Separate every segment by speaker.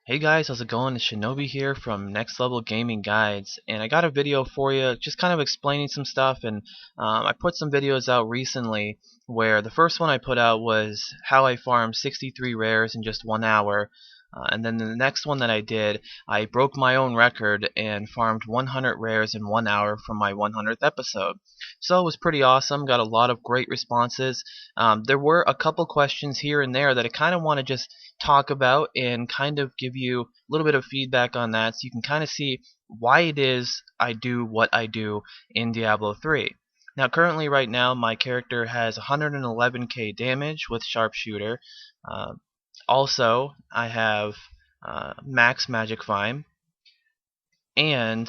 Speaker 1: Hey guys, how's it going? It's Shinobi here from Next Level Gaming Guides, and I got a video for you just kind of explaining some stuff. And I put some videos out recently where the first one I put out was how I farmed 63 rares in just 1 hour, and then the next one that I did, I broke my own record and farmed 100 rares in 1 hour from my 100th episode. So it was pretty awesome, got a lot of great responses. There were a couple questions here and there that I kind of want to just talk about and kind of give you a little bit of feedback on that so you can kind of see why it is I do what I do in Diablo 3. Now currently right now my character has 111k damage with sharpshooter. Also I have max magic find, and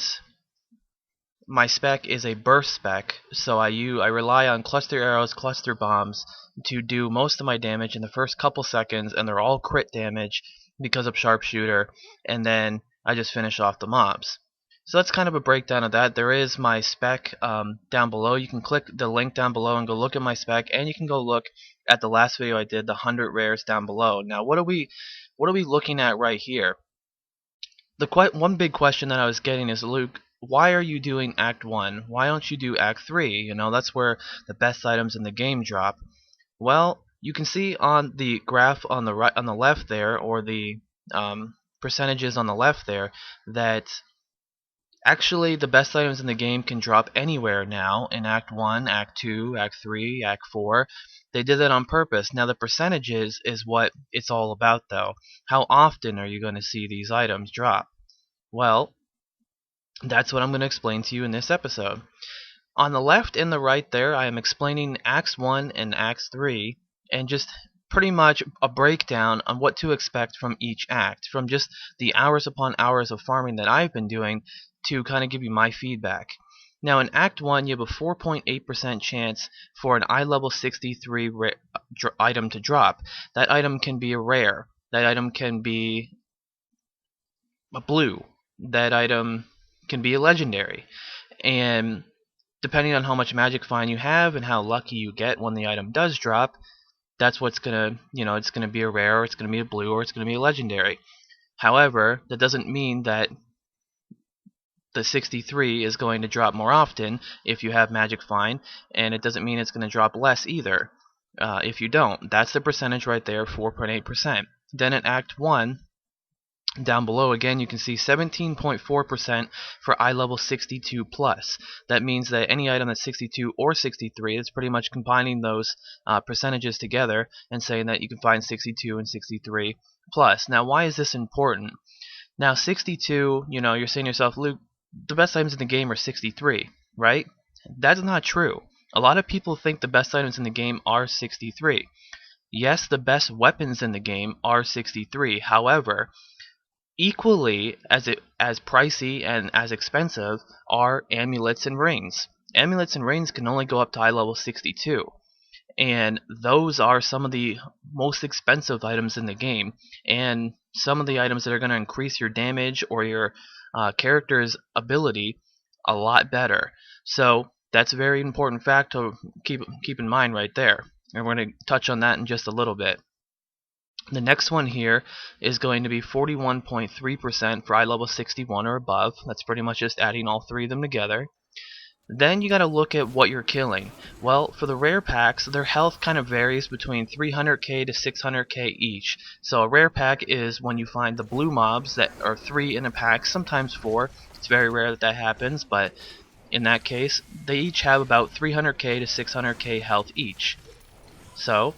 Speaker 1: my spec is a burst spec, so I rely on cluster arrows, cluster bombs to do most of my damage in the first couple seconds, and they're all crit damage because of sharpshooter, and then I just finish off the mobs. So that's kind of a breakdown of that. There is my spec down below. You can click the link down below and go look at my spec, and you can go look at the last video I did, the 100 rares down below. Now what are we looking at right here? One big question that I was getting is, Luke, why are you doing Act 1? Why don't you do Act 3? You know, that's where the best items in the game drop. Well, you can see on the graph on the right, on the left there, or the percentages on the left there, that actually the best items in the game can drop anywhere now in Act 1, Act 2, Act 3, Act 4. They did that on purpose. Now the percentages is what it's all about though. How often are you going to see these items drop? Well, that's what I'm going to explain to you in this episode. On the left and the right there, I am explaining Acts 1 and Acts 3, and just pretty much a breakdown on what to expect from each act, from just the hours upon hours of farming that I've been doing to kind of give you my feedback. Now in Act 1, you have a 4.8% chance for an eye level 63 item to drop. That item can be a rare. That item can be a blue. That item can be a legendary. And depending on how much magic find you have and how lucky you get when the item does drop, that's what's gonna, it's gonna be a rare, or it's gonna be a blue, or it's gonna be a legendary. However, that doesn't mean that the 63 is going to drop more often if you have magic find, and it doesn't mean it's going to drop less either if you don't. That's the percentage right there, 4.8%. Then in Act 1, down below again, you can see 17.4% for eye level 62 plus. That means that any item that's 62 or 63, it's pretty much combining those percentages together and saying that you can find 62 and 63 plus. Now why is this important? Now 62, you're saying to yourself, Luke, the best items in the game are 63, right? That's not true. A lot of people think the best items in the game are 63. Yes, the best weapons in the game are 63. However, equally as pricey and as expensive are amulets and rings. Amulets and rings can only go up to eye level 62. And those are some of the most expensive items in the game, and some of the items that are going to increase your damage or your character's ability a lot better. So that's a very important fact to keep in mind right there, and we're going to touch on that in just a little bit. The next one here is going to be 41.3% for eye level 61 or above. That's pretty much just adding all three of them together. Then you gotta look at what you're killing. Well, for the rare packs, their health kind of varies between 300k to 600k each. So a rare pack is when you find the blue mobs that are 3 in a pack, sometimes 4. It's very rare that happens, but in that case, they each have about 300k to 600k health each. So,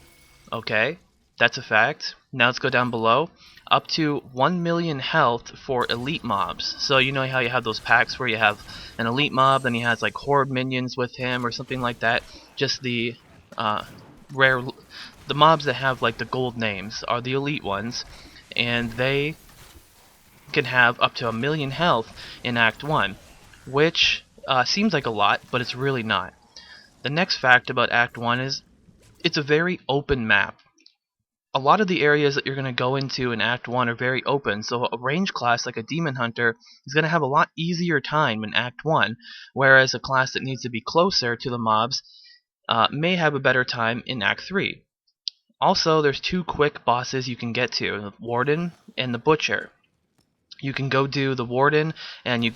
Speaker 1: okay, that's a fact. Now let's go down below. Up to 1 million health for elite mobs. So you know how you have those packs where you have an elite mob, then he has like horde minions with him or something like that. Just the the mobs that have like the gold names are the elite ones, and they can have up to 1 million health in Act 1, which seems like a lot, but it's really not. The next fact about Act 1 is it's a very open map. A lot of the areas that you're going to go into in Act 1 are very open, so a range class like a Demon Hunter is going to have a lot easier time in Act 1, whereas a class that needs to be closer to the mobs may have a better time in Act 3. Also, there's 2 quick bosses you can get to, the Warden and the Butcher. You can go do the warden, and you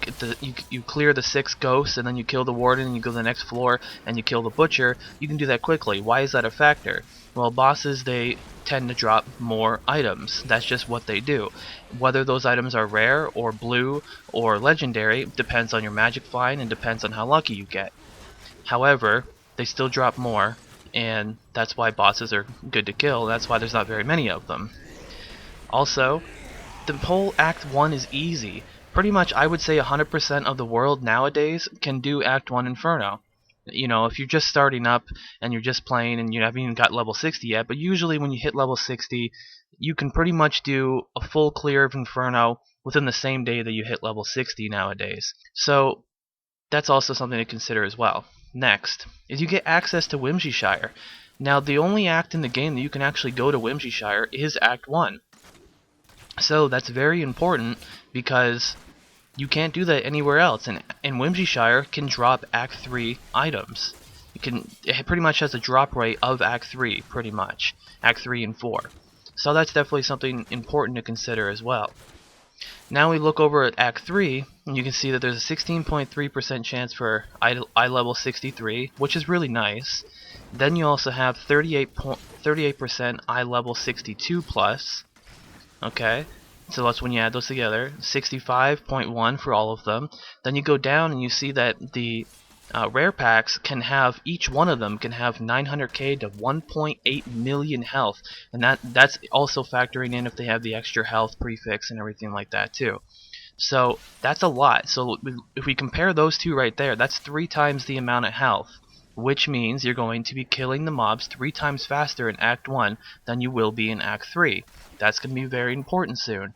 Speaker 1: clear the 6 ghosts, and then you kill the warden, and you go to the next floor, and you kill the butcher. You can do that quickly. Why is that a factor? Well, bosses, they tend to drop more items. That's just what they do. Whether those items are rare or blue or legendary depends on your magic find and depends on how lucky you get. However, they still drop more, and that's why bosses are good to kill. That's why there's not very many of them. Also, the whole Act 1 is easy. Pretty much, I would say 100% of the world nowadays can do Act 1 Inferno. You know, if you're just starting up and you're just playing and you haven't even got level 60 yet, but usually when you hit level 60, you can pretty much do a full clear of Inferno within the same day that you hit level 60 nowadays. So, that's also something to consider as well. Next, is you get access to Whimsyshire. Now, the only act in the game that you can actually go to Whimsyshire is Act 1. So that's very important because you can't do that anywhere else, and Whimsyshire can drop Act 3 items. It pretty much has a drop rate of Act 3, pretty much. Act 3 and 4. So that's definitely something important to consider as well. Now we look over at Act 3, and you can see that there's a 16.3% chance for eye level 63, which is really nice. Then you also have 38% eye level 62 plus. Okay, so that's when you add those together. 65.1 for all of them. Then you go down and you see that the rare packs can have, each one of them can have 900k to 1.8 million health, and that's also factoring in if they have the extra health prefix and everything like that too. So that's a lot. So if we compare those two right there, that's 3 times the amount of health, which means you're going to be killing the mobs 3 times faster in Act 1 than you will be in Act 3. That's going to be very important soon.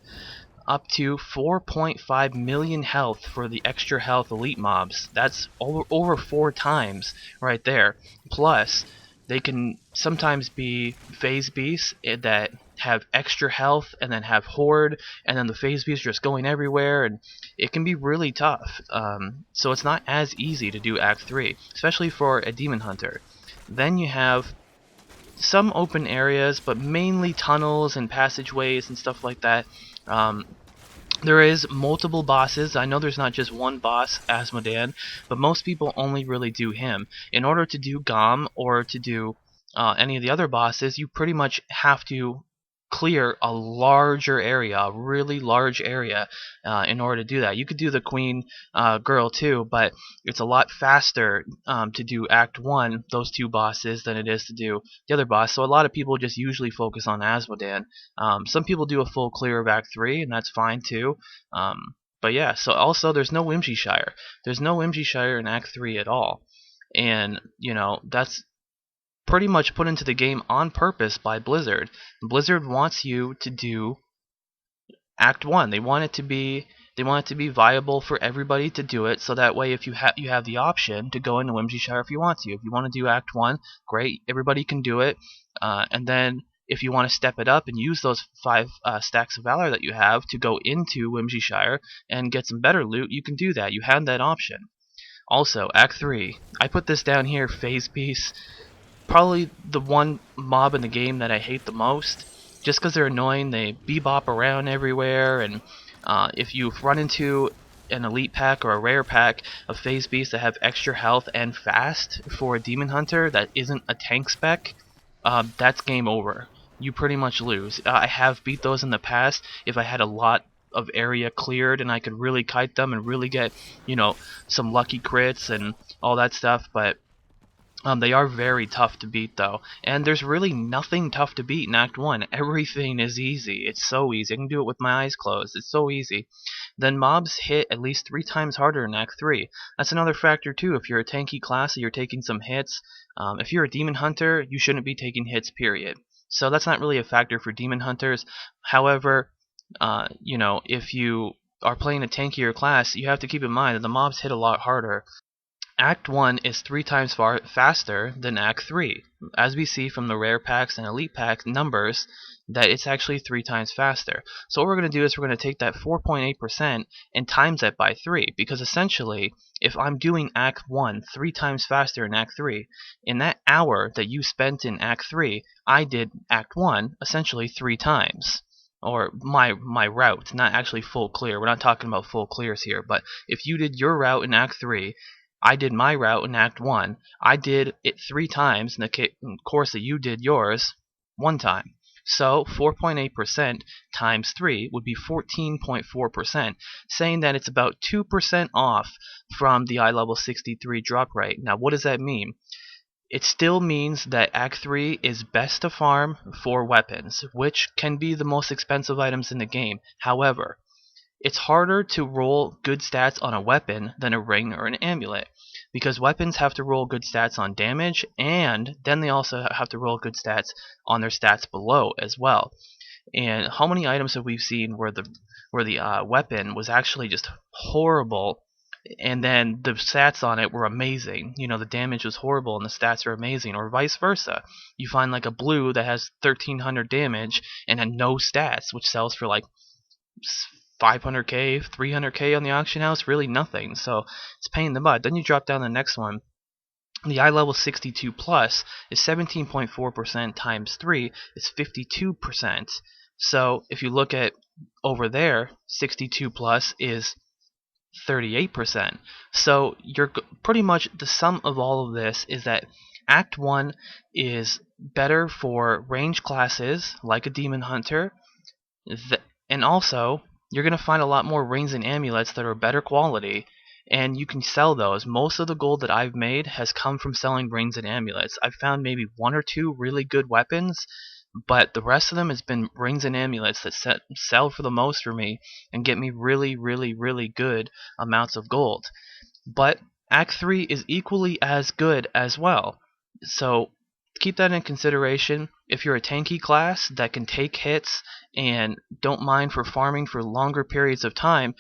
Speaker 1: Up to 4.5 million health for the extra health elite mobs. That's over 4 times right there. Plus, they can sometimes be phase beasts that have extra health and then have horde, and then the phase beasts are just going everywhere, and it can be really tough. So it's not as easy to do Act 3, especially for a demon hunter. Then you have some open areas, but mainly tunnels and passageways and stuff like that. There is multiple bosses. I know there's not just one boss, Asmodan, but most people only really do him. In order to do Gom or to do any of the other bosses, you pretty much have to clear a larger area, a really large area, in order to do that. You could do the Queen Girl too, but it's a lot faster to do Act 1, those 2 bosses, than it is to do the other boss. So a lot of people just usually focus on Asmodan. Some people do a full clear of Act 3, and that's fine too. But yeah, so also there's no Whimsyshire. There's no Whimsyshire in Act 3 at all. And, you know, that's pretty much put into the game on purpose by Blizzard. Blizzard wants you to do Act 1. They want it to be viable for everybody to do it, so that way if you have the option to go into Whimsyshire if you want to. If you want to do Act 1, great, everybody can do it. And then if you want to step it up and use those 5 stacks of valor that you have to go into Whimsyshire and get some better loot, you can do that. You have that option. Also, Act 3. I put this down here, phase piece. Probably the one mob in the game that I hate the most, just because they're annoying. They bebop around everywhere, and if you run into an elite pack or a rare pack of phase beasts that have extra health and fast for a demon hunter that isn't a tank spec, that's game over. You pretty much lose. I have beat those in the past if I had a lot of area cleared and I could really kite them and really get, you know, some lucky crits and all that stuff, but they are very tough to beat though, and there's really nothing tough to beat in Act 1. Everything is easy. It's so easy. I can do it with my eyes closed. It's so easy. Then mobs hit at least 3 times harder in Act 3. That's another factor too. If you're a tanky class and you're taking some hits, if you're a demon hunter, you shouldn't be taking hits, period. So that's not really a factor for demon hunters. However, you know, if you are playing a tankier class, you have to keep in mind that the mobs hit a lot harder. Act 1 is 3 times faster than Act 3, as we see from the rare packs and elite pack numbers that it's actually 3 times faster. So what we're going to do is we're going to take that 4.8% and times that by 3, because essentially if I'm doing Act 1 3 times faster in Act 3, in that hour that you spent in Act 3, I did Act 1 essentially 3 times. or my route, not actually full clear. We're not talking about full clears here, but if you did your route in Act 3, I did my route in Act 1, I did it 3 times in the course that you did yours 1 time. So 4.8% times 3 would be 14.4%, saying that it's about 2% off from the eye level 63 drop rate. Now what does that mean? It still means that Act 3 is best to farm for weapons, which can be the most expensive items in the game. However, it's harder to roll good stats on a weapon than a ring or an amulet, because weapons have to roll good stats on damage, and then they also have to roll good stats on their stats below as well. And how many items have we seen where the weapon was actually just horrible, and then the stats on it were amazing? You know, the damage was horrible and the stats are amazing, or vice versa. You find like a blue that has 1300 damage and then no stats, which sells for like 500k, 300k on the auction house, really nothing. So it's a pain in the butt. Then you drop down the next one. The eye level 62 plus is 17.4% times 3 is 52%. So if you look at over there, 62 plus is 38%. So you're pretty much, the sum of all of this is that Act 1 is better for range classes like a demon hunter, and also you're going to find a lot more rings and amulets that are better quality, and you can sell those. Most of the gold that I've made has come from selling rings and amulets. I've found maybe 1 or 2 really good weapons, but the rest of them has been rings and amulets that sell for the most for me and get me really, really, really good amounts of gold. But Act 3 is equally as good as well. So keep that in consideration. If you're a tanky class that can take hits and don't mind for farming for longer periods of time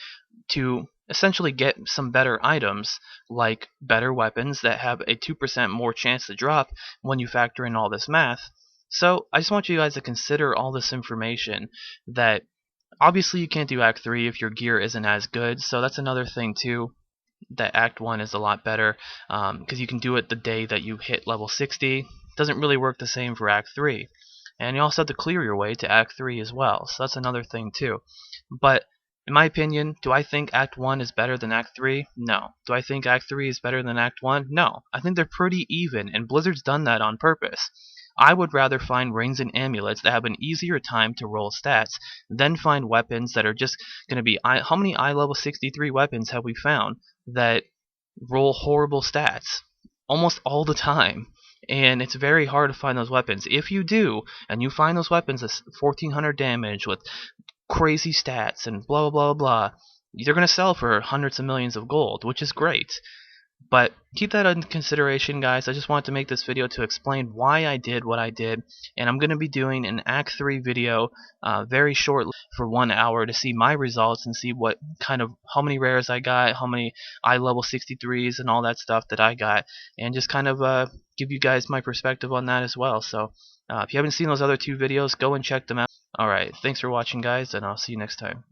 Speaker 1: to essentially get some better items, like better weapons that have a 2% more chance to drop when you factor in all this math. So I just want you guys to consider all this information, that obviously you can't do Act 3 if your gear isn't as good, so that's another thing too, that Act 1 is a lot better, because you can do it the day that you hit level 60. Doesn't really work the same for Act 3. And you also have to clear your way to Act 3 as well, so that's another thing too. But in my opinion, do I think Act 1 is better than Act 3? No. Do I think Act 3 is better than Act 1? No. I think they're pretty even, and Blizzard's done that on purpose. I would rather find rings and amulets that have an easier time to roll stats than find weapons that are just going to be... How many eye level 63 weapons have we found that roll horrible stats almost all the time? And it's very hard to find those weapons. If you do, and you find those weapons at 1400 damage with crazy stats and blah blah blah blah, they're going to sell for hundreds of millions of gold, which is great. But keep that in consideration, guys. I just wanted to make this video to explain why I did what I did, and I'm going to be doing an Act 3 video very shortly for 1 hour to see my results and see what kind of, how many rares I got, how many eye level 63s and all that stuff that I got, and just kind of give you guys my perspective on that as well. So if you haven't seen those other 2 videos, go and check them out. Alright, thanks for watching, guys, and I'll see you next time.